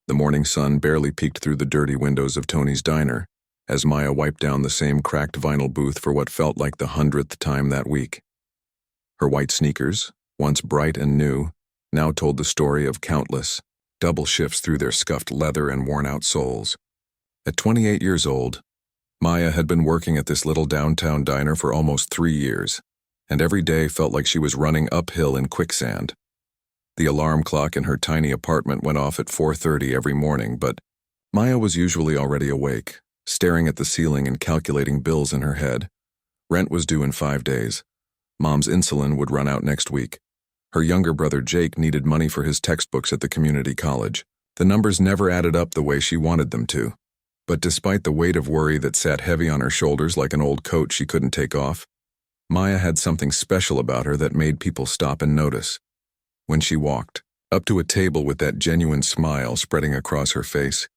The morning sun barely peeked through the dirty windows of Tony's diner, as Maya wiped down the same cracked vinyl booth for what felt like the 100th time that week. Her white sneakers, once bright and new, now told the story of countless, double shifts through their scuffed leather and worn-out soles. At 28 years old, Maya had been working at this little downtown diner for almost 3 years, and every day felt like she was running uphill in quicksand. The alarm clock in her tiny apartment went off at 4:30 every morning, but Maya was usually already awake, staring at the ceiling and calculating bills in her head. Rent was due in 5 days. Mom's insulin would run out next week. Her younger brother Jake needed money for his textbooks at the community college. The numbers never added up the way she wanted them to. But despite the weight of worry that sat heavy on her shoulders like an old coat she couldn't take off, Maya had something special about her that made people stop and notice. When she walked up to a table with that genuine smile spreading across her face,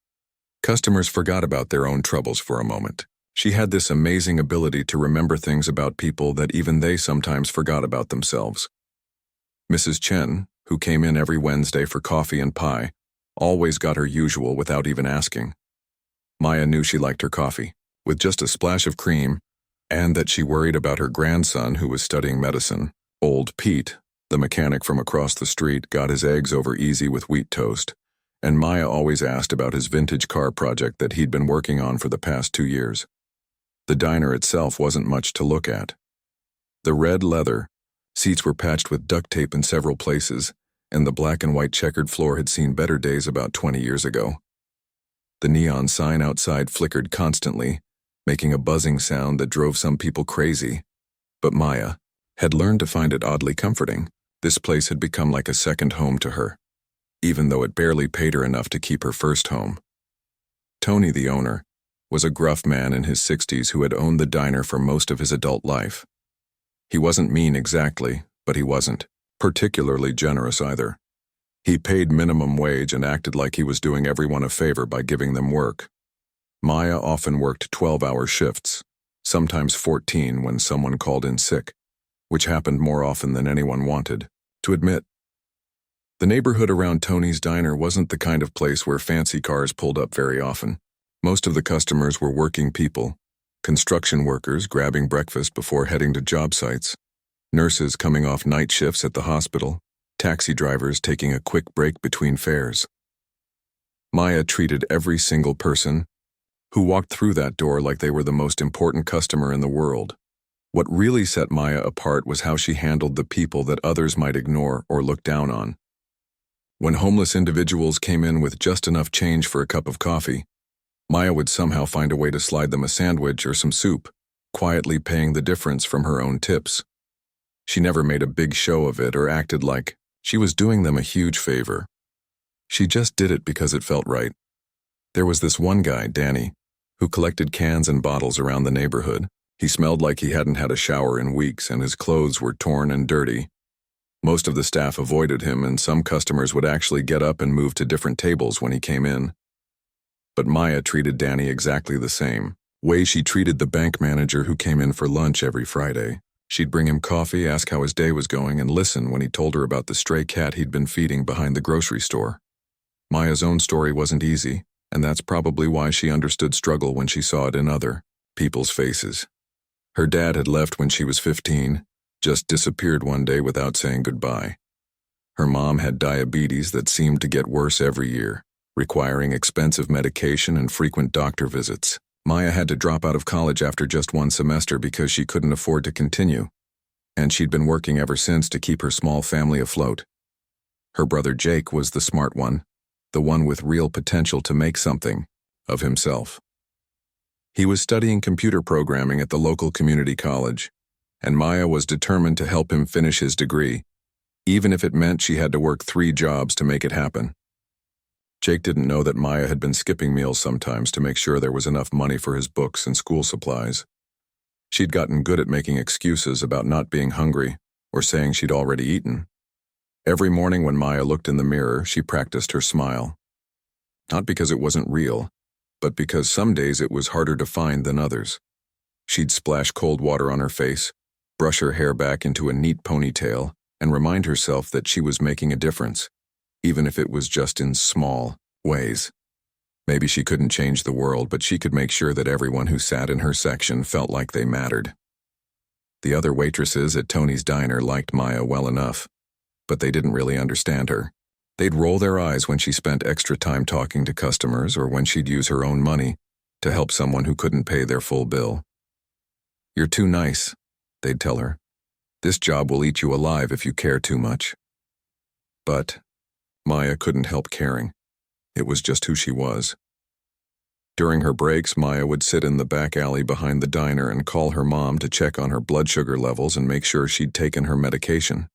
customers forgot about their own troubles for a moment. She had this amazing ability to remember things about people that even they sometimes forgot about themselves. Mrs. Chen, who came in every Wednesday for coffee and pie, always got her usual without even asking. Maya knew she liked her coffee, with just a splash of cream, and that she worried about her grandson who was studying medicine. Old Pete, the mechanic from across the street, got his eggs over easy with wheat toast, and Maya always asked about his vintage car project that he'd been working on for the past 2 years. The diner itself wasn't much to look at. The red leather, seats were patched with duct tape in several places, and the black and white checkered floor had seen better days about 20 years ago. The neon sign outside flickered constantly, making a buzzing sound that drove some people crazy. But Maya had learned to find it oddly comforting. This place had become like a second home to her, even though it barely paid her enough to keep her first home. Tony, the owner, was a gruff man in his 60s who had owned the diner for most of his adult life. He wasn't mean exactly, but he wasn't particularly generous either. He paid minimum wage and acted like he was doing everyone a favor by giving them work. Maya often worked 12-hour shifts, sometimes 14 when someone called in sick, which happened more often than anyone wanted to admit. The neighborhood around Tony's diner wasn't the kind of place where fancy cars pulled up very often. Most of the customers were working people, construction workers grabbing breakfast before heading to job sites, nurses coming off night shifts at the hospital, taxi drivers taking a quick break between fares. Maya treated every single person who walked through that door like they were the most important customer in the world. What really set Maya apart was how she handled the people that others might ignore or look down on. When homeless individuals came in with just enough change for a cup of coffee, Maya would somehow find a way to slide them a sandwich or some soup, quietly paying the difference from her own tips. She never made a big show of it or acted like she was doing them a huge favor. She just did it because it felt right. There was this one guy, Danny, who collected cans and bottles around the neighborhood. He smelled like he hadn't had a shower in weeks, and his clothes were torn and dirty. Most of the staff avoided him, and some customers would actually get up and move to different tables when he came in. But Maya treated Danny exactly the same way she treated the bank manager who came in for lunch every Friday. She'd bring him coffee, ask how his day was going, and listen when he told her about the stray cat he'd been feeding behind the grocery store. Maya's own story wasn't easy, and that's probably why she understood struggle when she saw it in other people's faces. Her dad had left when she was 15, just disappeared one day without saying goodbye. Her mom had diabetes that seemed to get worse every year, requiring expensive medication and frequent doctor visits. Maya had to drop out of college after just one semester because she couldn't afford to continue, and she'd been working ever since to keep her small family afloat. Her brother Jake was the smart one, the one with real potential to make something of himself. He was studying computer programming at the local community college, and Maya was determined to help him finish his degree, even if it meant she had to work 3 jobs to make it happen. Jake didn't know that Maya had been skipping meals sometimes to make sure there was enough money for his books and school supplies. She'd gotten good at making excuses about not being hungry or saying she'd already eaten. Every morning when Maya looked in the mirror, she practiced her smile. Not because it wasn't real, but because some days it was harder to find than others. She'd splash cold water on her face, brush her hair back into a neat ponytail, and remind herself that she was making a difference, even if it was just in small, ways. Maybe she couldn't change the world, but she could make sure that everyone who sat in her section felt like they mattered. The other waitresses at Tony's diner liked Maya well enough, but they didn't really understand her. They'd roll their eyes when she spent extra time talking to customers or when she'd use her own money to help someone who couldn't pay their full bill. "You're too nice," they'd tell her. "This job will eat you alive if you care too much." But Maya couldn't help caring. It was just who she was. During her breaks, Maya would sit in the back alley behind the diner and call her mom to check on her blood sugar levels and make sure she'd taken her medication.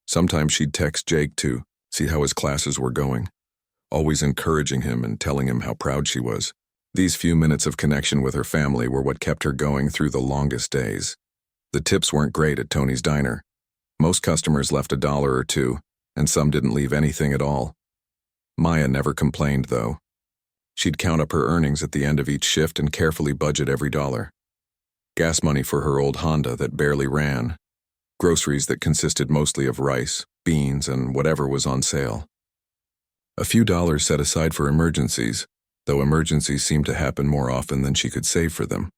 Sometimes she'd text Jake to see how his classes were going, always encouraging him and telling him how proud she was. These few minutes of connection with her family were what kept her going through the longest days. The tips weren't great at Tony's diner. Most customers left $1 or $2, and some didn't leave anything at all. Maya never complained, though. She'd count up her earnings at the end of each shift and carefully budget every dollar. Gas money for her old Honda that barely ran. Groceries that consisted mostly of rice, beans, and whatever was on sale. A few dollars set aside for emergencies, though emergencies seemed to happen more often than she could save for them.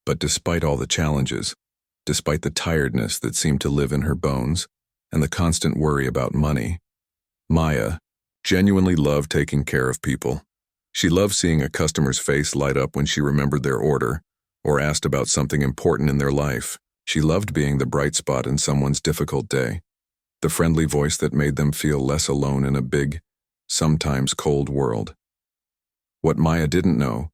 But despite all the challenges, despite the tiredness that seemed to live in her bones, and the constant worry about money, Maya genuinely loved taking care of people. She loved seeing a customer's face light up when she remembered their order or asked about something important in their life. She loved being the bright spot in someone's difficult day, the friendly voice that made them feel less alone in a big, sometimes cold world. What Maya didn't know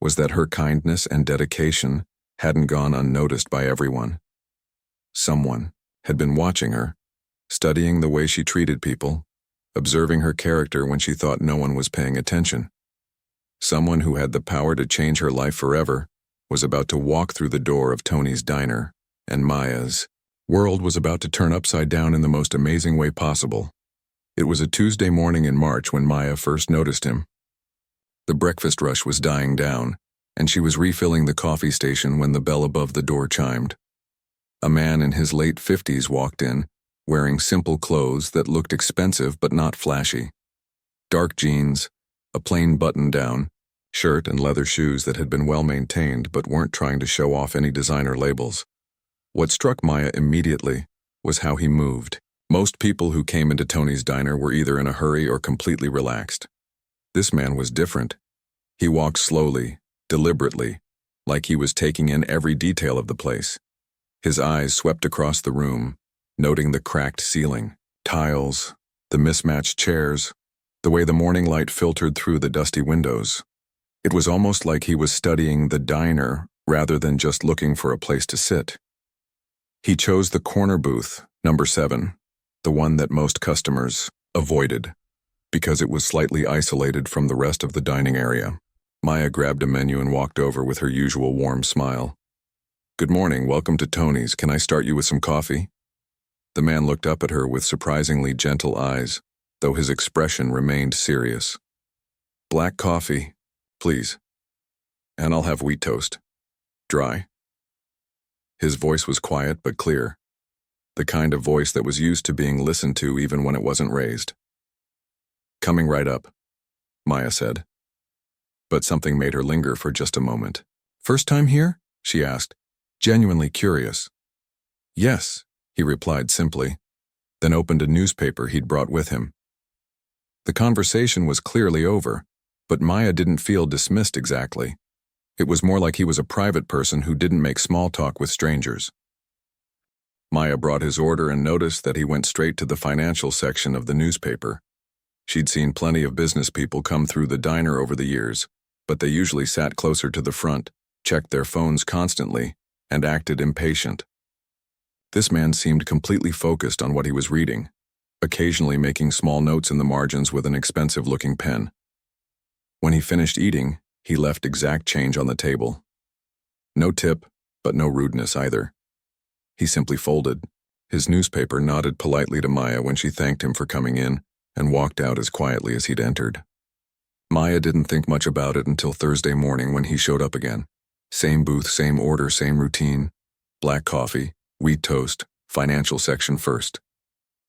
was that her kindness and dedication hadn't gone unnoticed by everyone. Someone had been watching her, studying the way she treated people, observing her character when she thought no one was paying attention. Someone who had the power to change her life forever was about to walk through the door of Tony's diner, and Maya's world was about to turn upside down in the most amazing way possible. It was a Tuesday morning in March when Maya first noticed him. The breakfast rush was dying down, and she was refilling the coffee station when the bell above the door chimed. A man in his late 50s walked in, wearing simple clothes that looked expensive but not flashy. Dark jeans, a plain button-down, shirt and leather shoes that had been well maintained but weren't trying to show off any designer labels. What struck Maya immediately was how he moved. Most people who came into Tony's diner were either in a hurry or completely relaxed. This man was different. He walked slowly, deliberately, like he was taking in every detail of the place. His eyes swept across the room, noting the cracked ceiling, tiles, the mismatched chairs, the way the morning light filtered through the dusty windows. It was almost like he was studying the diner rather than just looking for a place to sit. He chose the corner booth, number 7, the one that most customers avoided, because it was slightly isolated from the rest of the dining area. Maya grabbed a menu and walked over with her usual warm smile. "Good morning, welcome to Tony's. Can I start you with some coffee?" The man looked up at her with surprisingly gentle eyes, though his expression remained serious. "Black coffee, please. And I'll have wheat toast. Dry." His voice was quiet but clear, the kind of voice that was used to being listened to even when it wasn't raised. "Coming right up," Maya said. But something made her linger for just a moment. "First time here?" she asked, genuinely curious. "Yes," he replied simply, then opened a newspaper he'd brought with him. The conversation was clearly over, but Maya didn't feel dismissed exactly. It was more like he was a private person who didn't make small talk with strangers. Maya brought his order and noticed that he went straight to the financial section of the newspaper. She'd seen plenty of business people come through the diner over the years, but they usually sat closer to the front, checked their phones constantly, and acted impatient. This man seemed completely focused on what he was reading, occasionally making small notes in the margins with an expensive-looking pen. When he finished eating, he left exact change on the table. No tip, but no rudeness either. He simply folded his newspaper, nodded politely to Maya when she thanked him for coming in, and walked out as quietly as he'd entered. Maya didn't think much about it until Thursday morning when he showed up again. Same booth, same order, same routine. Black coffee, wheat toast, financial section first.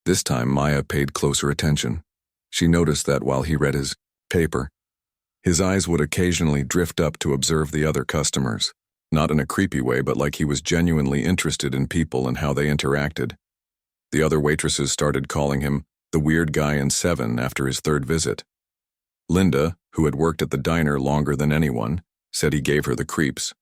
This time Maya paid closer attention. She noticed that while he read his paper. His eyes would occasionally drift up to observe the other customers, not in a creepy way, but like he was genuinely interested in people and how they interacted. The other waitresses started calling him the weird guy in 7 after his 3rd visit. Linda, who had worked at the diner longer than anyone, said he gave her the creeps.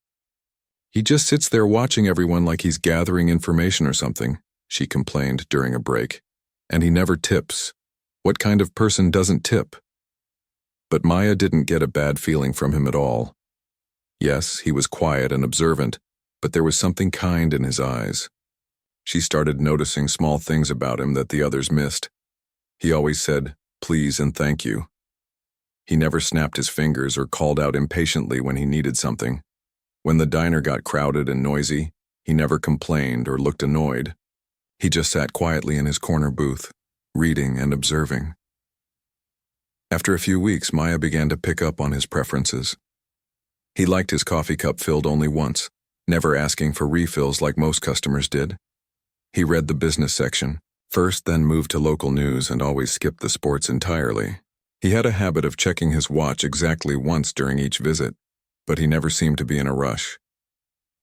"He just sits there watching everyone like he's gathering information or something," she complained during a break. "And he never tips. What kind of person doesn't tip?" But Maya didn't get a bad feeling from him at all. Yes, he was quiet and observant, but there was something kind in his eyes. She started noticing small things about him that the others missed. He always said, "Please and thank you." He never snapped his fingers or called out impatiently when he needed something. When the diner got crowded and noisy, he never complained or looked annoyed. He just sat quietly in his corner booth, reading and observing. After a few weeks, Maya began to pick up on his preferences. He liked his coffee cup filled only once, never asking for refills like most customers did. He read the business section first, then moved to local news and always skipped the sports entirely. He had a habit of checking his watch exactly once during each visit, but he never seemed to be in a rush.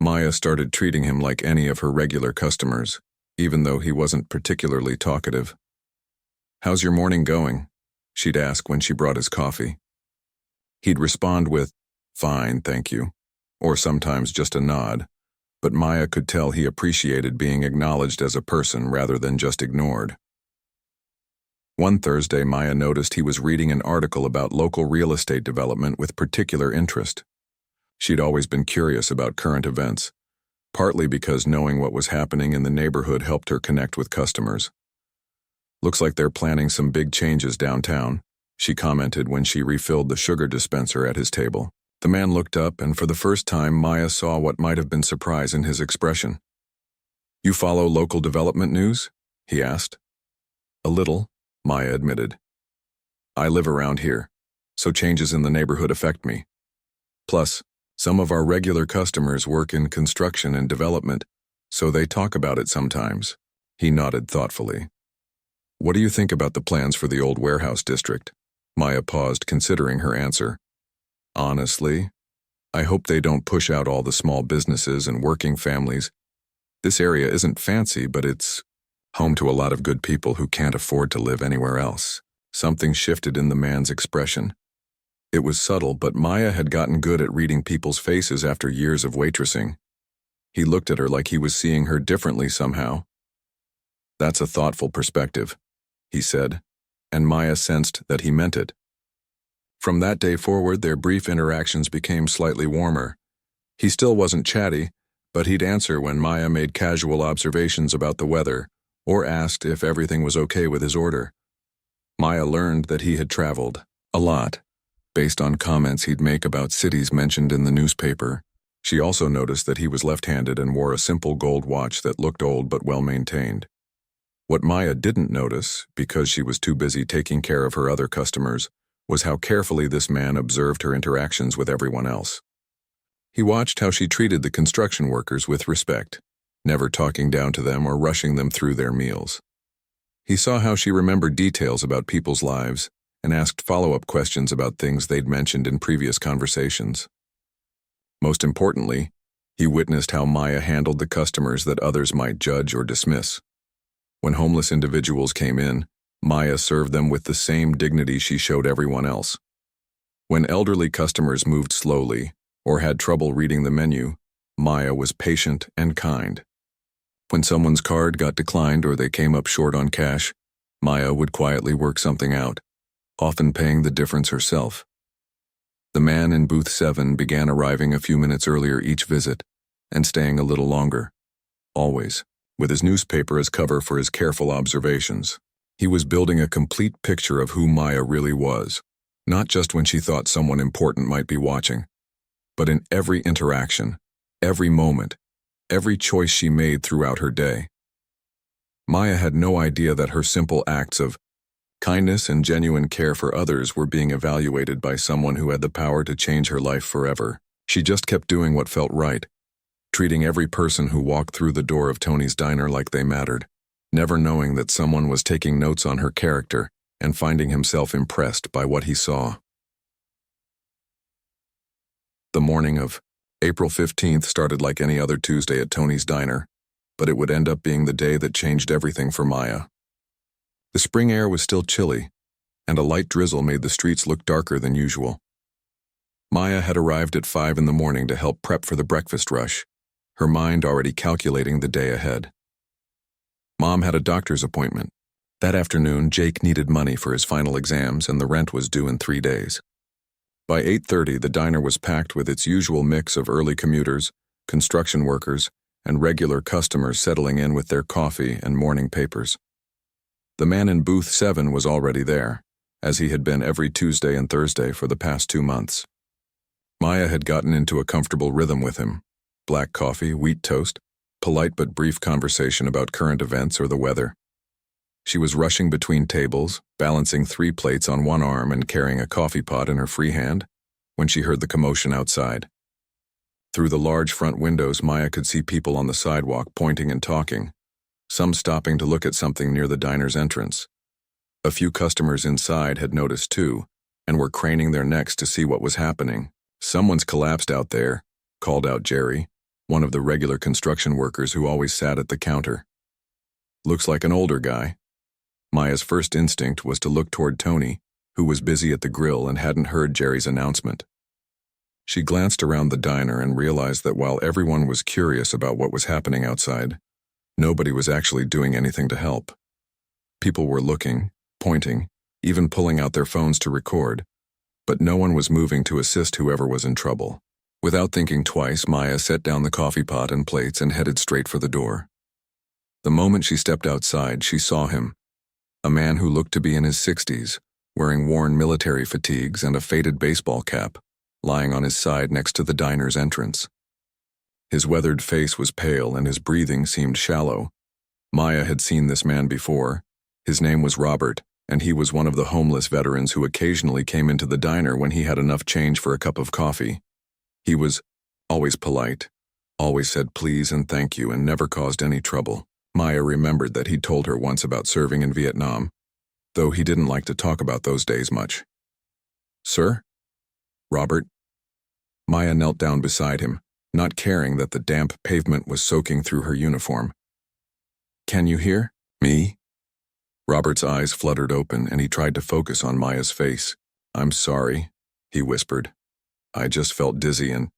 Maya started treating him like any of her regular customers, even though he wasn't particularly talkative. "How's your morning going?" she'd ask when she brought his coffee. He'd respond with, "Fine, thank you," or sometimes just a nod, but Maya could tell he appreciated being acknowledged as a person rather than just ignored. One Thursday, Maya noticed he was reading an article about local real estate development with particular interest. She'd always been curious about current events, partly because knowing what was happening in the neighborhood helped her connect with customers. "Looks like they're planning some big changes downtown," she commented when she refilled the sugar dispenser at his table. The man looked up, and for the first time, Maya saw what might have been surprise in his expression. "You follow local development news?" he asked. "A little," Maya admitted. "I live around here, so changes in the neighborhood affect me. Plus, some of our regular customers work in construction and development, so they talk about it sometimes." He nodded thoughtfully. "What do you think about the plans for the old warehouse district?" Maya paused, considering her answer. "Honestly, I hope they don't push out all the small businesses and working families. This area isn't fancy, but it's home to a lot of good people who can't afford to live anywhere else." Something shifted in the man's expression. It was subtle, but Maya had gotten good at reading people's faces after years of waitressing. He looked at her like he was seeing her differently somehow. "That's a thoughtful perspective," he said, and Maya sensed that he meant it. From that day forward, their brief interactions became slightly warmer. He still wasn't chatty, but he'd answer when Maya made casual observations about the weather or asked if everything was okay with his order. Maya learned that he had traveled a lot, based on comments he'd make about cities mentioned in the newspaper. She also noticed that he was left-handed and wore a simple gold watch that looked old but well-maintained. What Maya didn't notice, because she was too busy taking care of her other customers, was how carefully this man observed her interactions with everyone else. He watched how she treated the construction workers with respect, never talking down to them or rushing them through their meals. He saw how she remembered details about people's lives and asked follow-up questions about things they'd mentioned in previous conversations. Most importantly, he witnessed how Maya handled the customers that others might judge or dismiss. When homeless individuals came in, Maya served them with the same dignity she showed everyone else. When elderly customers moved slowly or had trouble reading the menu, Maya was patient and kind. When someone's card got declined or they came up short on cash, Maya would quietly work something out, often paying the difference herself. The man in booth 7 began arriving a few minutes earlier each visit and staying a little longer, always, with his newspaper as cover for his careful observations. He was building a complete picture of who Maya really was, not just when she thought someone important might be watching, but in every interaction, every moment, every choice she made throughout her day. Maya had no idea that her simple acts of kindness and genuine care for others were being evaluated by someone who had the power to change her life forever. She just kept doing what felt right, treating every person who walked through the door of Tony's diner like they mattered, never knowing that someone was taking notes on her character and finding himself impressed by what he saw. The morning of April 15th started like any other Tuesday at Tony's diner, but it would end up being the day that changed everything for Maya. The spring air was still chilly, and a light drizzle made the streets look darker than usual. Maya had arrived at 5 in the morning to help prep for the breakfast rush, her mind already calculating the day ahead. Mom had a doctor's appointment. That afternoon, Jake needed money for his final exams and the rent was due in 3 days. By 8:30, the diner was packed with its usual mix of early commuters, construction workers, and regular customers settling in with their coffee and morning papers. The man in booth 7 was already there, as he had been every Tuesday and Thursday for the past 2 months. Maya had gotten into a comfortable rhythm with him. Black coffee, wheat toast, polite but brief conversation about current events or the weather. She was rushing between tables, balancing 3 plates on one arm and carrying a coffee pot in her free hand, when she heard the commotion outside. Through the large front windows, Maya could see people on the sidewalk pointing and talking, some stopping to look at something near the diner's entrance. A few customers inside had noticed too, and were craning their necks to see what was happening. "Someone's collapsed out there," called out Jerry, one of the regular construction workers who always sat at the counter. "Looks like an older guy." Maya's first instinct was to look toward Tony, who was busy at the grill and hadn't heard Jerry's announcement. She glanced around the diner and realized that while everyone was curious about what was happening outside, nobody was actually doing anything to help. People were looking, pointing, even pulling out their phones to record, but no one was moving to assist whoever was in trouble. Without thinking twice, Maya set down the coffee pot and plates and headed straight for the door. The moment she stepped outside, she saw him, a man who looked to be in his 60s, wearing worn military fatigues and a faded baseball cap, lying on his side next to the diner's entrance. His weathered face was pale and his breathing seemed shallow. Maya had seen this man before. His name was Robert, and he was one of the homeless veterans who occasionally came into the diner when he had enough change for a cup of coffee. He was always polite, always said please and thank you, and never caused any trouble. Maya remembered that he'd told her once about serving in Vietnam, though he didn't like to talk about those days much. "Sir?" "Robert?" Maya knelt down beside him, not caring that the damp pavement was soaking through her uniform. "Can you hear me?" Robert's eyes fluttered open and he tried to focus on Maya's face. "I'm sorry," he whispered. "I just felt dizzy and—"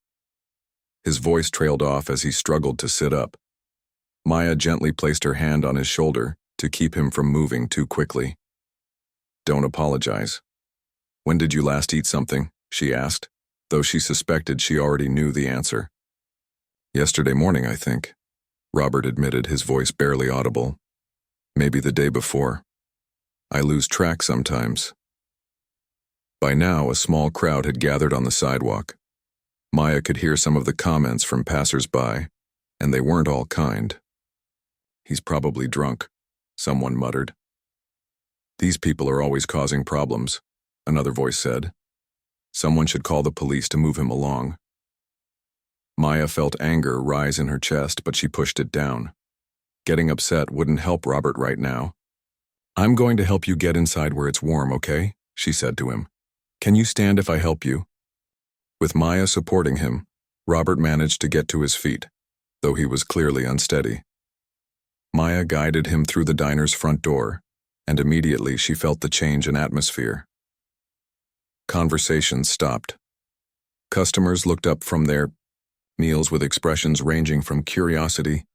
His voice trailed off as he struggled to sit up. Maya gently placed her hand on his shoulder to keep him from moving too quickly. "Don't apologize. When did you last eat something?" she asked, though she suspected she already knew the answer. "Yesterday morning, I think," Robert admitted, his voice barely audible. "Maybe the day before. I lose track sometimes." By now, a small crowd had gathered on the sidewalk. Maya could hear some of the comments from passers-by, and they weren't all kind. "He's probably drunk," someone muttered. "These people are always causing problems," another voice said. "Someone should call the police to move him along." Maya felt anger rise in her chest, but she pushed it down. Getting upset wouldn't help Robert right now. "I'm going to help you get inside where it's warm, okay?" she said to him. "Can you stand if I help you?" With Maya supporting him, Robert managed to get to his feet, though he was clearly unsteady. Maya guided him through the diner's front door, and immediately she felt the change in atmosphere. Conversations stopped. Customers looked up from their meals with expressions ranging from curiosity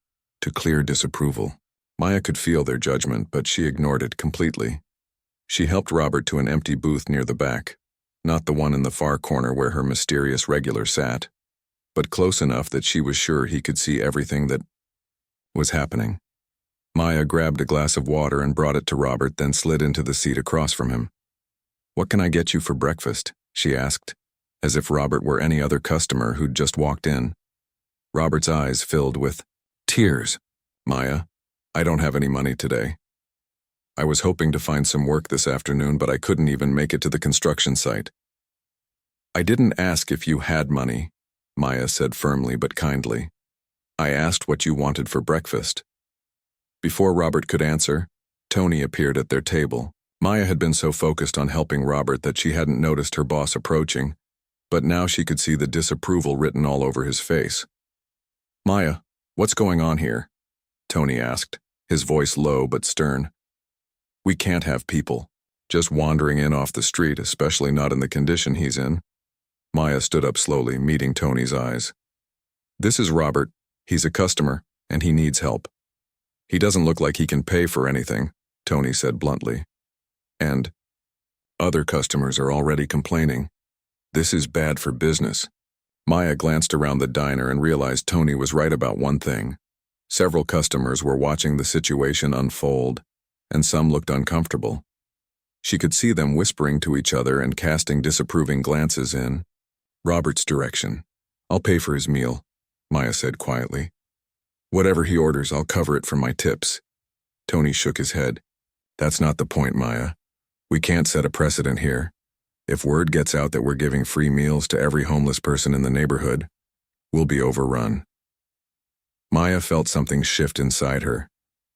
to clear disapproval. Maya could feel their judgment, but she ignored it completely. She helped Robert to an empty booth near the back, not the one in the far corner where her mysterious regular sat, but close enough that she was sure he could see everything that was happening. Maya grabbed a glass of water and brought it to Robert, then slid into the seat across from him. "What can I get you for breakfast?" she asked, as if Robert were any other customer who'd just walked in. Robert's eyes filled with tears. "Maya, I don't have any money today. I was hoping to find some work this afternoon, but I couldn't even make it to the construction site." "I didn't ask if you had money," Maya said firmly but kindly. "I asked what you wanted for breakfast." Before Robert could answer, Tony appeared at their table. Maya had been so focused on helping Robert that she hadn't noticed her boss approaching, but now she could see the disapproval written all over his face. "Maya, what's going on here?" Tony asked, his voice low but stern. "We can't have people just wandering in off the street, especially not in the condition he's in." Maya stood up slowly, meeting Tony's eyes. "This is Robert. He's a customer, and he needs help. He doesn't look like he can pay for anything," Tony said bluntly. "And other customers are already complaining. This is bad for business." Maya glanced around the diner and realized Tony was right about one thing. Several customers were watching the situation unfold, and some looked uncomfortable. She could see them whispering to each other and casting disapproving glances in Robert's direction. "I'll pay for his meal," Maya said quietly. "Whatever he orders, I'll cover it from my tips." Tony shook his head. "That's not the point, Maya. We can't set a precedent here. If word gets out that we're giving free meals to every homeless person in the neighborhood, we'll be overrun." Maya felt something shift inside her,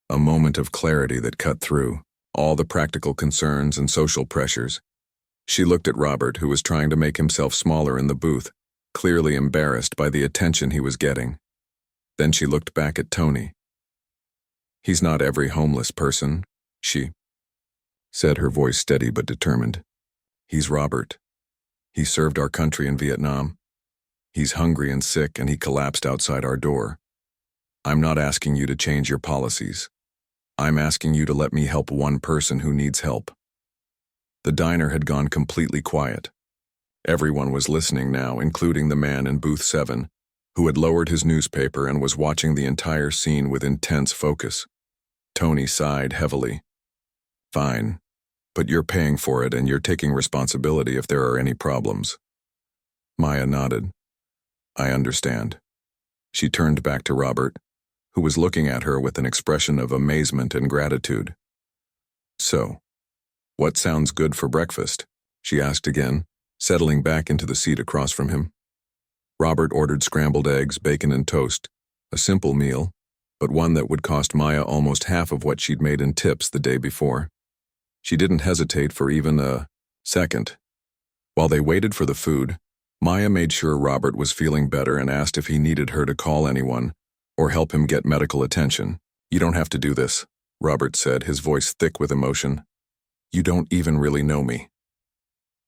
a moment of clarity that cut through all the practical concerns and social pressures. She looked at Robert, who was trying to make himself smaller in the booth, clearly embarrassed by the attention he was getting. Then she looked back at Tony. "He's not every homeless person," she said, her voice steady but determined. "He's Robert. He served our country in Vietnam. He's hungry and sick, and he collapsed outside our door. I'm not asking you to change your policies. I'm asking you to let me help one person who needs help." The diner had gone completely quiet. Everyone was listening now, including the man in booth 7, who had lowered his newspaper and was watching the entire scene with intense focus. Tony sighed heavily. "Fine, but you're paying for it and you're taking responsibility if there are any problems." Maya nodded. "I understand." She turned back to Robert, who was looking at her with an expression of amazement and gratitude. "So, what sounds good for breakfast?" she asked again, settling back into the seat across from him. Robert ordered scrambled eggs, bacon, and toast, a simple meal, but one that would cost Maya almost half of what she'd made in tips the day before. She didn't hesitate for even a second. While they waited for the food, Maya made sure Robert was feeling better and asked if he needed her to call anyone or help him get medical attention. "You don't have to do this," Robert said, his voice thick with emotion. "You don't even really know me."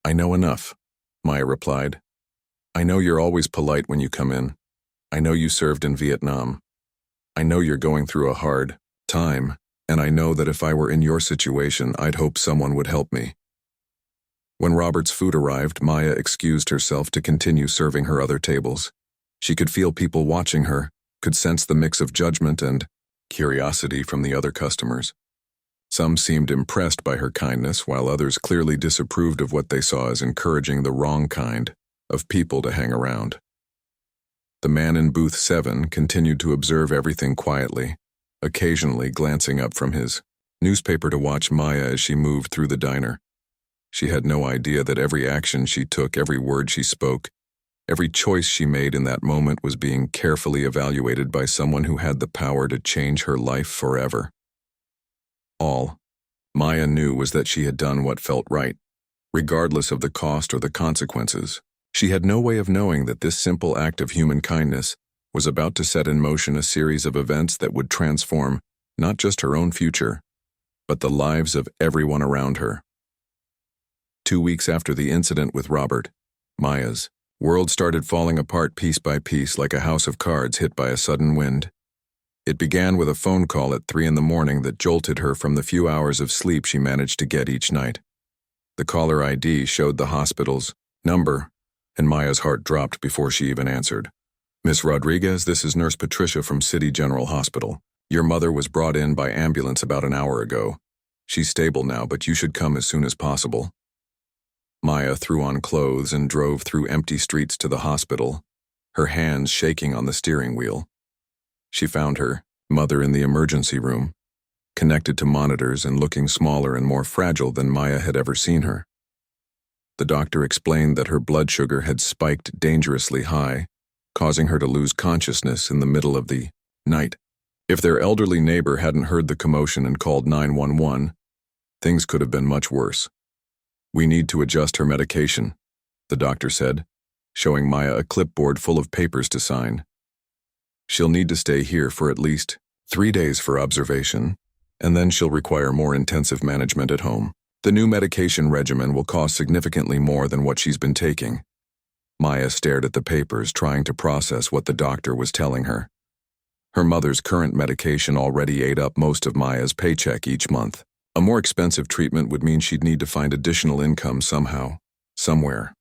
"I know enough," Maya replied. "I know you're always polite when you come in. I know you served in Vietnam. I know you're going through a hard time, and I know that if I were in your situation, I'd hope someone would help me." When Robert's food arrived, Maya excused herself to continue serving her other tables. She could feel people watching her, could sense the mix of judgment and curiosity from the other customers. Some seemed impressed by her kindness, while others clearly disapproved of what they saw as encouraging the wrong kind of people to hang around. The man in booth 7 continued to observe everything quietly, occasionally glancing up from his newspaper to watch Maya as she moved through the diner. She had no idea that every action she took, every word she spoke, every choice she made in that moment was being carefully evaluated by someone who had the power to change her life forever. All Maya knew was that she had done what felt right, regardless of the cost or the consequences. She had no way of knowing that this simple act of human kindness was about to set in motion a series of events that would transform not just her own future, but the lives of everyone around her. 2 weeks after the incident with Robert, Maya's world started falling apart piece by piece like a house of cards hit by a sudden wind. It began with a phone call at 3 a.m. that jolted her from the few hours of sleep she managed to get each night. The caller ID showed the hospital's number, and Maya's heart dropped before she even answered. "Miss Rodriguez, this is Nurse Patricia from City General Hospital. Your mother was brought in by ambulance about an hour ago. She's stable now, but you should come as soon as possible." Maya threw on clothes and drove through empty streets to the hospital, her hands shaking on the steering wheel. She found her mother in the emergency room, connected to monitors and looking smaller and more fragile than Maya had ever seen her. The doctor explained that her blood sugar had spiked dangerously high, causing her to lose consciousness in the middle of the night. If their elderly neighbor hadn't heard the commotion and called 911, things could have been much worse. "We need to adjust her medication," the doctor said, showing Maya a clipboard full of papers to sign. She'll need to stay here for at least 3 days for observation, and then she'll require more intensive management at home. The new medication regimen will cost significantly more than what she's been taking. Maya stared at the papers, trying to process what the doctor was telling her. Her mother's current medication already ate up most of Maya's paycheck each month. A more expensive treatment would mean she'd need to find additional income somehow, somewhere.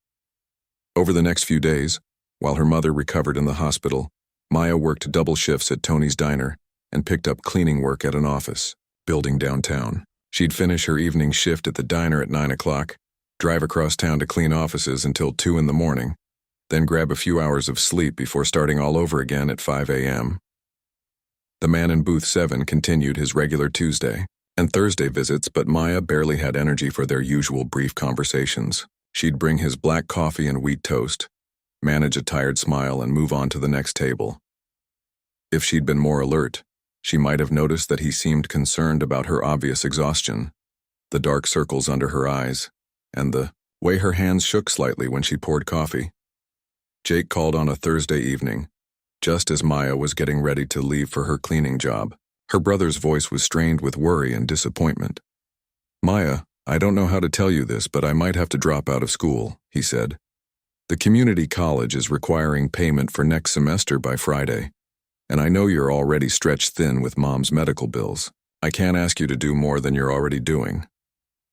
Over the next few days, while her mother recovered in the hospital, Maya worked double shifts at Tony's diner and picked up cleaning work at an office building downtown. She'd finish her evening shift at the diner at 9 o'clock, drive across town to clean offices until 2 in the morning, then grab a few hours of sleep before starting all over again at 5 a.m. The man in booth 7 continued his regular Tuesday and Thursday visits, but Maya barely had energy for their usual brief conversations. She'd bring his black coffee and wheat toast, manage a tired smile, and move on to the next table. If she'd been more alert, she might have noticed that he seemed concerned about her obvious exhaustion, the dark circles under her eyes, and the way her hands shook slightly when she poured coffee. Jake called on a Thursday evening, just as Maya was getting ready to leave for her cleaning job. Her brother's voice was strained with worry and disappointment. "Maya, I don't know how to tell you this, but I might have to drop out of school," he said. "The community college is requiring payment for next semester by Friday, and I know you're already stretched thin with Mom's medical bills. I can't ask you to do more than you're already doing."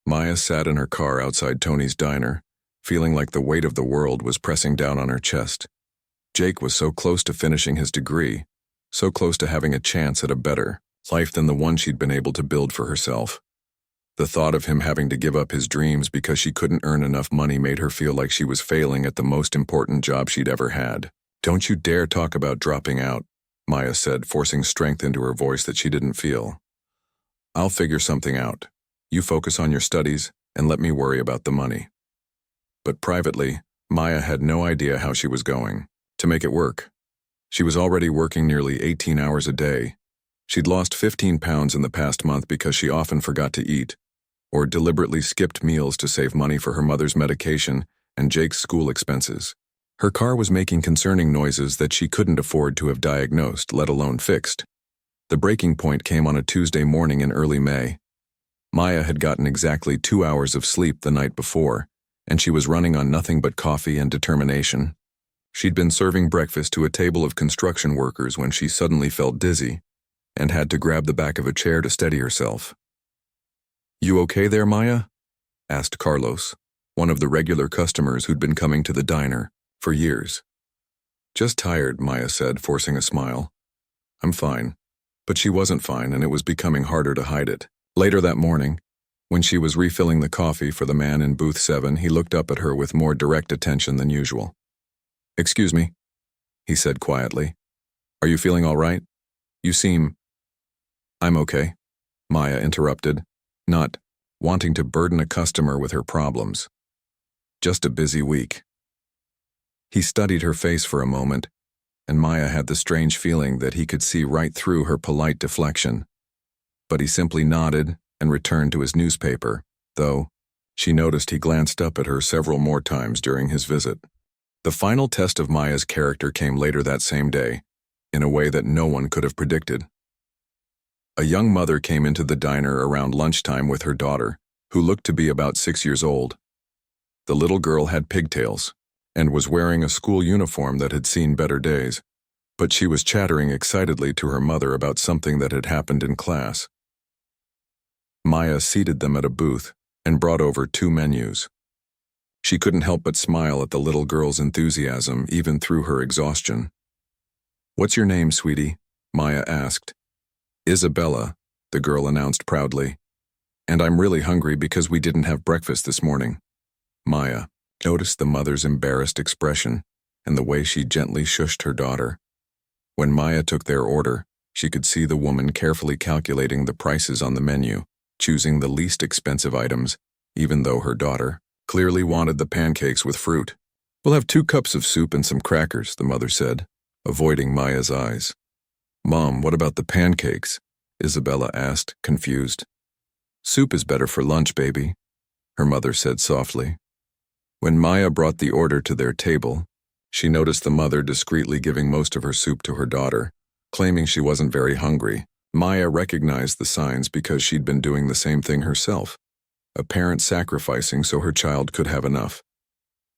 Maya sat in her car outside Tony's diner, feeling like the weight of the world was pressing down on her chest. Jake was so close to finishing his degree, so close to having a chance at a better life than the one she'd been able to build for herself. The thought of him having to give up his dreams because she couldn't earn enough money made her feel like she was failing at the most important job she'd ever had. "Don't you dare talk about dropping out," Maya said, forcing strength into her voice that she didn't feel. "I'll figure something out. You focus on your studies and let me worry about the money." But privately, Maya had no idea how she was going to make it work. She was already working nearly 18 hours a day. She'd lost 15 pounds in the past month because she often forgot to eat, or deliberately skipped meals to save money for her mother's medication and Jake's school expenses. Her car was making concerning noises that she couldn't afford to have diagnosed, let alone fixed. The breaking point came on a Tuesday morning in early May. Maya had gotten exactly 2 hours of sleep the night before, and she was running on nothing but coffee and determination. She'd been serving breakfast to a table of construction workers when she suddenly felt dizzy and had to grab the back of a chair to steady herself. "You okay there, Maya?" asked Carlos, one of the regular customers who'd been coming to the diner for years. "Just tired," Maya said, forcing a smile. "I'm fine." But she wasn't fine, and it was becoming harder to hide it. Later that morning, when she was refilling the coffee for the man in booth 7, he looked up at her with more direct attention than usual. "Excuse me," he said quietly. "Are you feeling all right? You seem—" "I'm okay," Maya interrupted, not wanting to burden a customer with her problems. "Just a busy week." He studied her face for a moment, and Maya had the strange feeling that he could see right through her polite deflection. But he simply nodded and returned to his newspaper, though she noticed he glanced up at her several more times during his visit. The final test of Maya's character came later that same day, in a way that no one could have predicted. A young mother came into the diner around lunchtime with her daughter, who looked to be about 6 years old. The little girl had pigtails and was wearing a school uniform that had seen better days, but she was chattering excitedly to her mother about something that had happened in class. Maya seated them at a booth and brought over 2 menus. She couldn't help but smile at the little girl's enthusiasm even through her exhaustion. "What's your name, sweetie?" Maya asked. "Isabella," the girl announced proudly. "And I'm really hungry because we didn't have breakfast this morning." Maya noticed the mother's embarrassed expression and the way she gently shushed her daughter. When Maya took their order, she could see the woman carefully calculating the prices on the menu, choosing the least expensive items, even though her daughter clearly wanted the pancakes with fruit. "We'll have 2 cups of soup and some crackers," the mother said, avoiding Maya's eyes. "Mom, what about the pancakes?" Isabella asked, confused. "Soup is better for lunch, baby," her mother said softly. When Maya brought the order to their table, She noticed the mother discreetly giving most of her soup to her daughter, claiming she wasn't very hungry. Maya recognized the signs because she'd been doing the same thing herself, a parent sacrificing so her child could have enough.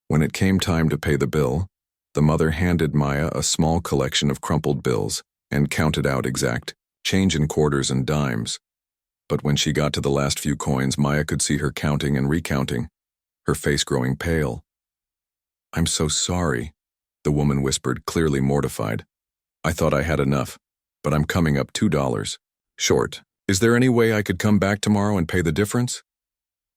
When it came time to pay the bill, the mother handed Maya a small collection of crumpled bills and counted out exact change in quarters and dimes. But when she got to the last few coins, Maya could see her counting and recounting, her face growing pale. "I'm so sorry," the woman whispered, clearly mortified. "I thought I had enough, but I'm coming up $2 short. Is there any way I could come back tomorrow and pay the difference?"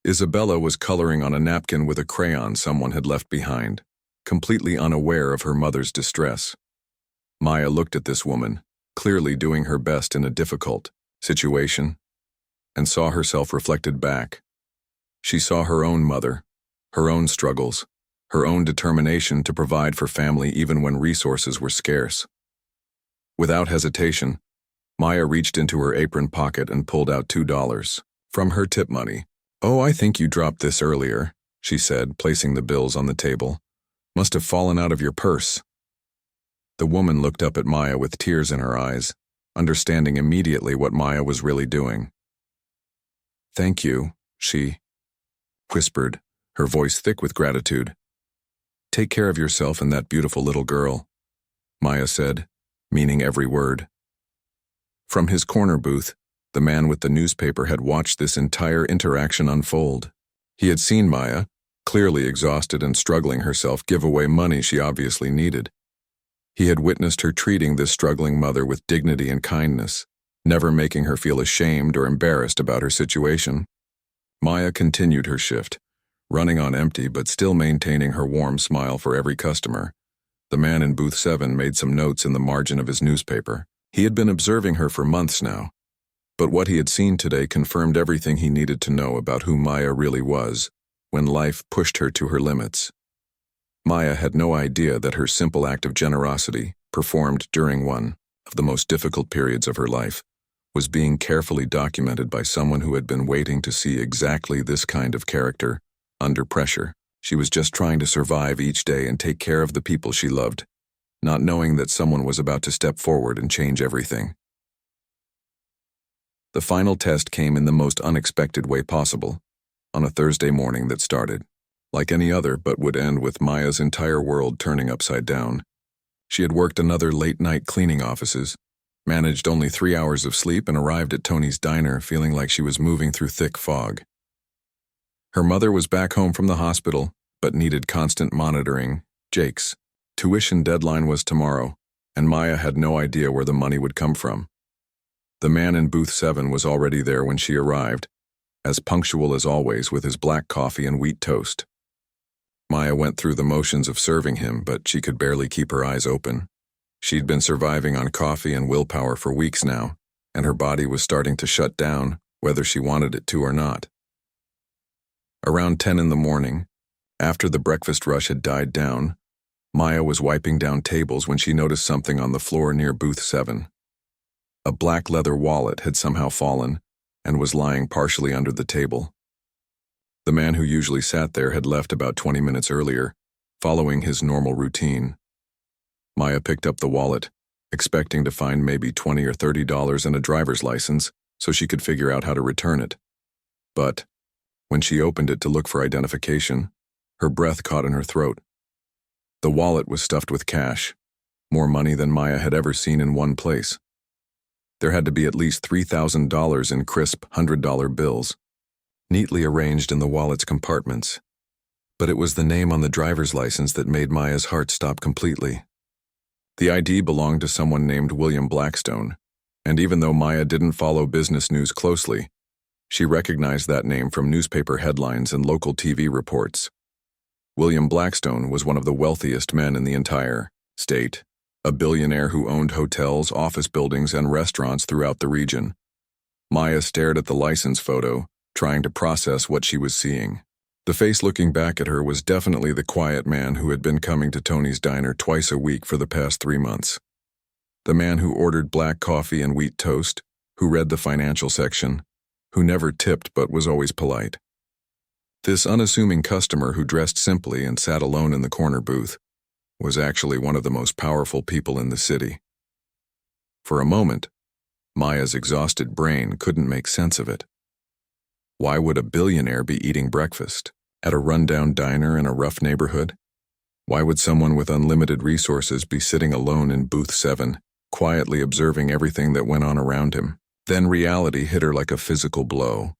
Isabella was coloring on a napkin with a crayon someone had left behind, completely unaware of her mother's distress. Maya looked at this woman, clearly doing her best in a difficult situation, and saw herself reflected back. She saw her own mother, her own struggles, her own determination to provide for family even when resources were scarce. Without hesitation, Maya reached into her apron pocket and pulled out $2 from her tip money. "Oh, I think you dropped this earlier," she said, placing the bills on the table. "Must have fallen out of your purse." The woman looked up at Maya with tears in her eyes, understanding immediately what Maya was really doing. "Thank you," she whispered, her voice thick with gratitude. "Take care of yourself and that beautiful little girl," Maya said, meaning every word. From his corner booth, the man with the newspaper had watched this entire interaction unfold. He had seen Maya, clearly exhausted and struggling herself, give away money she obviously needed. He had witnessed her treating this struggling mother with dignity and kindness, never making her feel ashamed or embarrassed about her situation. Maya continued her shift, running on empty but still maintaining her warm smile for every customer. The man in booth 7 made some notes in the margin of his newspaper. He had been observing her for months now, but what he had seen today confirmed everything he needed to know about who Maya really was when life pushed her to her limits. Maya had no idea that her simple act of generosity, performed during one of the most difficult periods of her life, was being carefully documented by someone who had been waiting to see exactly this kind of character under pressure. She was just trying to survive each day and take care of the people she loved, not knowing that someone was about to step forward and change everything. The final test came in the most unexpected way possible, on a Thursday morning that started like any other but would end with Maya's entire world turning upside down. She had worked another late-night cleaning offices, managed only 3 hours of sleep, and arrived at Tony's diner feeling like she was moving through thick fog. Her mother was back home from the hospital, but needed constant monitoring. Jake's tuition deadline was tomorrow, and Maya had no idea where the money would come from. The man in booth 7 was already there when she arrived, as punctual as always with his black coffee and wheat toast. Maya went through the motions of serving him, but she could barely keep her eyes open. She'd been surviving on coffee and willpower for weeks now, and her body was starting to shut down, whether she wanted it to or not. Around 10 in the morning, after the breakfast rush had died down, Maya was wiping down tables when she noticed something on the floor near booth 7. A black leather wallet had somehow fallen and was lying partially under the table. The man who usually sat there had left about 20 minutes earlier, following his normal routine. Maya picked up the wallet, expecting to find maybe $20 or $30 and a driver's license so she could figure out how to return it. But when she opened it to look for identification, her breath caught in her throat. The wallet was stuffed with cash, more money than Maya had ever seen in one place. There had to be at least $3,000 in crisp $100 bills, neatly arranged in the wallet's compartments. But it was the name on the driver's license that made Maya's heart stop completely. The ID belonged to someone named William Blackstone, and even though Maya didn't follow business news closely, she recognized that name from newspaper headlines and local TV reports. William Blackstone was one of the wealthiest men in the entire state, a billionaire who owned hotels, office buildings, and restaurants throughout the region. Maya stared at the license photo, trying to process what she was seeing. The face looking back at her was definitely the quiet man who had been coming to Tony's diner twice a week for the past 3 months. The man who ordered black coffee and wheat toast, who read the financial section, who never tipped but was always polite. This unassuming customer who dressed simply and sat alone in the corner booth. was actually one of the most powerful people in the city. For a moment, Maya's exhausted brain couldn't make sense of it. Why would a billionaire be eating breakfast at a rundown diner in a rough neighborhood? Why would someone with unlimited resources be sitting alone in booth 7, quietly observing everything that went on around him? Then reality hit her like a physical blow.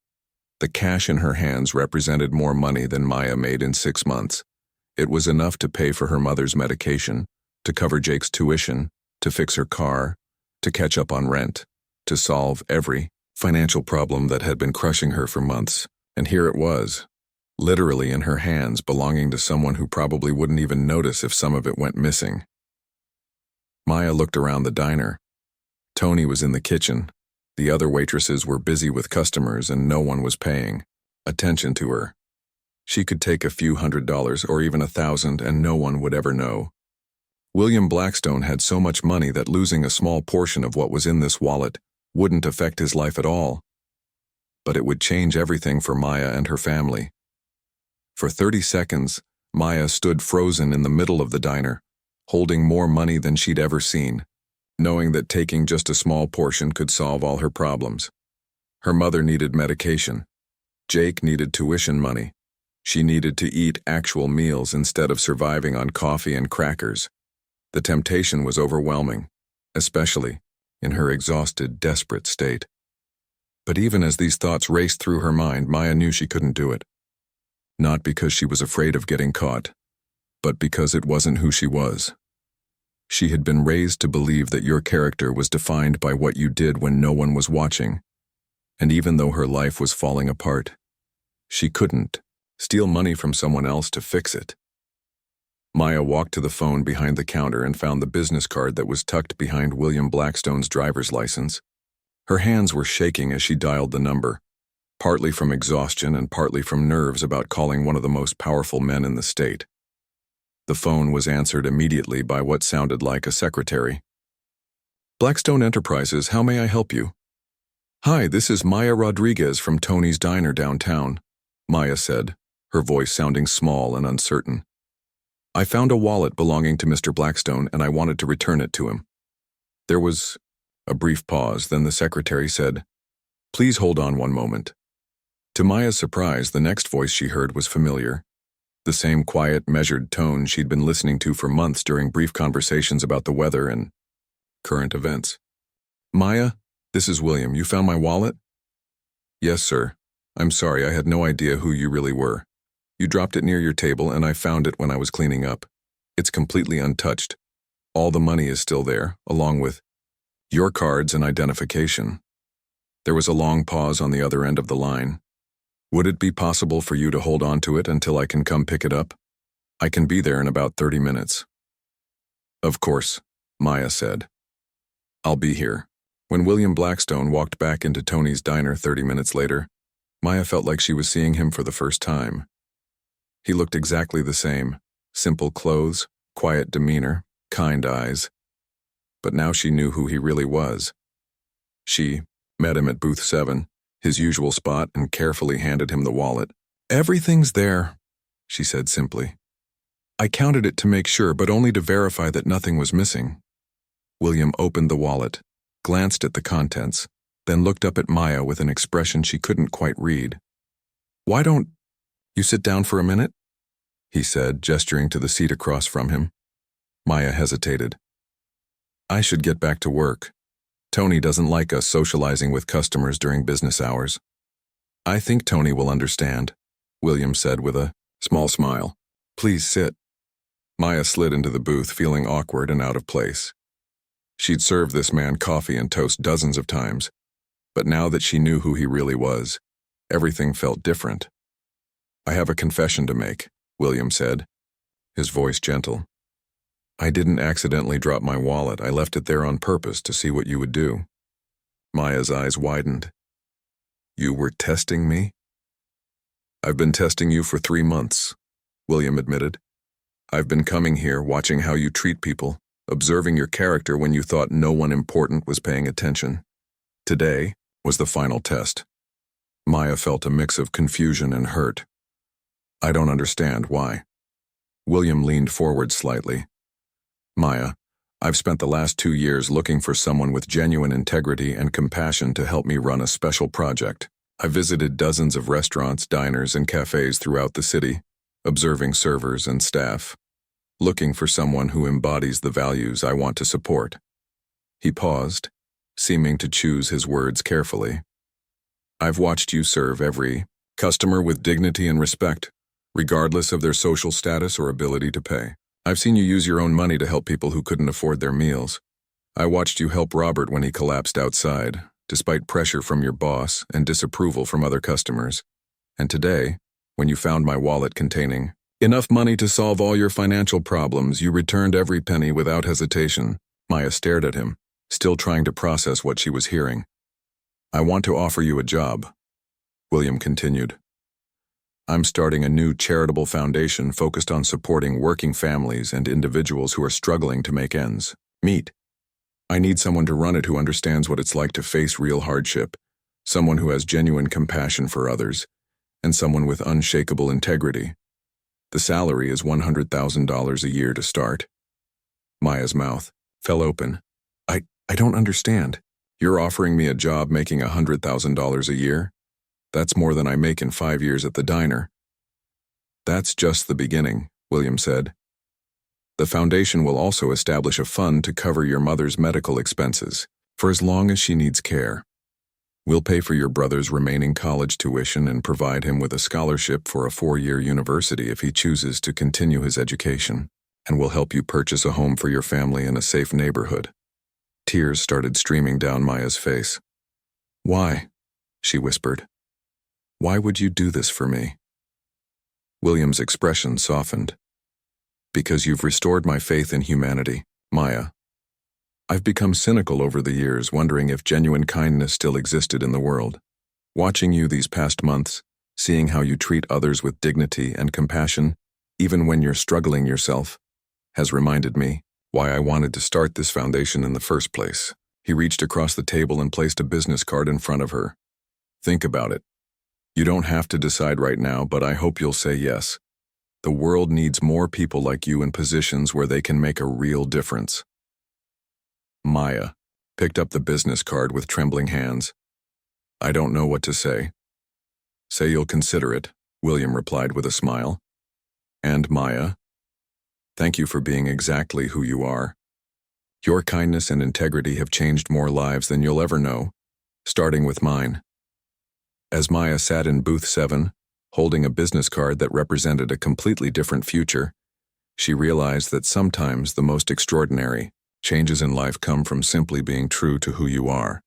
The cash in her hands represented more money than Maya made in 6 months. It was enough to pay for her mother's medication, to cover Jake's tuition, to fix her car, to catch up on rent, to solve every financial problem that had been crushing her for months. And here it was, literally in her hands, belonging to someone who probably wouldn't even notice if some of it went missing. Maya looked around the diner. Tony was in the kitchen. The other waitresses were busy with customers and no one was paying attention to her. She could take a few $100 or even $1,000 and no one would ever know. William Blackstone had so much money that losing a small portion of what was in this wallet wouldn't affect his life at all. But it would change everything for Maya and her family. For 30 seconds, Maya stood frozen in the middle of the diner, holding more money than she'd ever seen, knowing that taking just a small portion could solve all her problems. Her mother needed medication. Jake needed tuition money. She needed to eat actual meals instead of surviving on coffee and crackers. The temptation was overwhelming, especially in her exhausted, desperate state. But even as these thoughts raced through her mind, Maya knew she couldn't do it. Not because she was afraid of getting caught, but because it wasn't who she was. She had been raised to believe that your character was defined by what you did when no one was watching. And even though her life was falling apart, she couldn't steal money from someone else to fix it. Maya walked to the phone behind the counter and found the business card that was tucked behind William Blackstone's driver's license. Her hands were shaking as she dialed the number, partly from exhaustion and partly from nerves about calling one of the most powerful men in the state. The phone was answered immediately by what sounded like a secretary. Blackstone Enterprises, how may I help you? Hi, this is Maya Rodriguez from Tony's Diner downtown, Maya said, her voice sounding small and uncertain. I found a wallet belonging to Mr. Blackstone and I wanted to return it to him. There was a brief pause, then the secretary said, Please hold on one moment. To Maya's surprise, the next voice she heard was familiar. The same quiet, measured tone she'd been listening to for months during brief conversations about the weather and current events. Maya, this is William. You found my wallet? Yes, sir. I'm sorry, I had no idea who you really were. You dropped it near your table and I found it when I was cleaning up. It's completely untouched. All the money is still there, along with your cards and identification. There was a long pause on the other end of the line. Would it be possible for you to hold on to it until I can come pick it up? I can be there in about 30 minutes. Of course, Maya said. I'll be here. When William Blackstone walked back into Tony's diner 30 minutes later, Maya felt like she was seeing him for the first time. He looked exactly the same, simple clothes, quiet demeanor, kind eyes. But now she knew who he really was. She met him at booth 7, his usual spot, and carefully handed him the wallet. Everything's there, she said simply. I counted it to make sure, but only to verify that nothing was missing. William opened the wallet, glanced at the contents, then looked up at Maya with an expression she couldn't quite read. Why don't you sit down for a minute? He said, gesturing to the seat across from him. Maya hesitated. I should get back to work. Tony doesn't like us socializing with customers during business hours. I think Tony will understand, William said with a small smile. Please sit. Maya slid into the booth, feeling awkward and out of place. She'd served this man coffee and toast dozens of times, but now that she knew who he really was, everything felt different. I have a confession to make, William said, his voice gentle. I didn't accidentally drop my wallet. I left it there on purpose to see what you would do. Maya's eyes widened. You were testing me? I've been testing you for 3 months, William admitted. I've been coming here, watching how you treat people, observing your character when you thought no one important was paying attention. Today was the final test. Maya felt a mix of confusion and hurt. I don't understand why. William leaned forward slightly, Maya, I've spent the last 2 years looking for someone with genuine integrity and compassion to help me run a special project. I visited dozens of restaurants, diners, and cafes throughout the city, observing servers and staff, looking for someone who embodies the values I want to support. He paused, seeming to choose his words carefully. I've watched you serve every customer with dignity and respect, regardless of their social status or ability to pay. I've seen you use your own money to help people who couldn't afford their meals. I watched you help Robert when he collapsed outside, despite pressure from your boss and disapproval from other customers. And today, when you found my wallet containing enough money to solve all your financial problems, you returned every penny without hesitation. Maya stared at him, still trying to process what she was hearing. I want to offer you a job, William continued. I'm starting a new charitable foundation focused on supporting working families and individuals who are struggling to make ends meet. I need someone to run it who understands what it's like to face real hardship, someone who has genuine compassion for others, and someone with unshakable integrity. The salary is $100,000 a year to start. Maya's mouth fell open. I don't understand. You're offering me a job making $100,000 a year? That's more than I make in 5 years at the diner. That's just the beginning, William said. The foundation will also establish a fund to cover your mother's medical expenses for as long as she needs care. We'll pay for your brother's remaining college tuition and provide him with a scholarship for a 4-year university if he chooses to continue his education. And we'll help you purchase a home for your family in a safe neighborhood. Tears started streaming down Maya's face. Why? She whispered. Why would you do this for me? William's expression softened. Because you've restored my faith in humanity, Maya. I've become cynical over the years, wondering if genuine kindness still existed in the world. Watching you these past months, seeing how you treat others with dignity and compassion, even when you're struggling yourself, has reminded me why I wanted to start this foundation in the first place. He reached across the table and placed a business card in front of her. Think about it. You don't have to decide right now, but I hope you'll say yes. The world needs more people like you in positions where they can make a real difference. Maya picked up the business card with trembling hands. I don't know what to say. Say you'll consider it, William replied with a smile. And Maya, thank you for being exactly who you are. Your kindness and integrity have changed more lives than you'll ever know, starting with mine. As Maya sat in booth 7, holding a business card that represented a completely different future, she realized that sometimes the most extraordinary changes in life come from simply being true to who you are,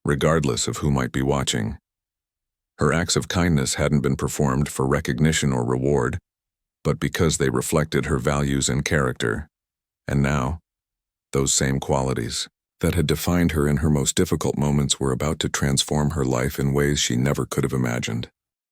regardless of who might be watching. Her acts of kindness hadn't been performed for recognition or reward, but because they reflected her values and character. And now, those same qualities that had defined her in her most difficult moments were about to transform her life in ways she never could have imagined.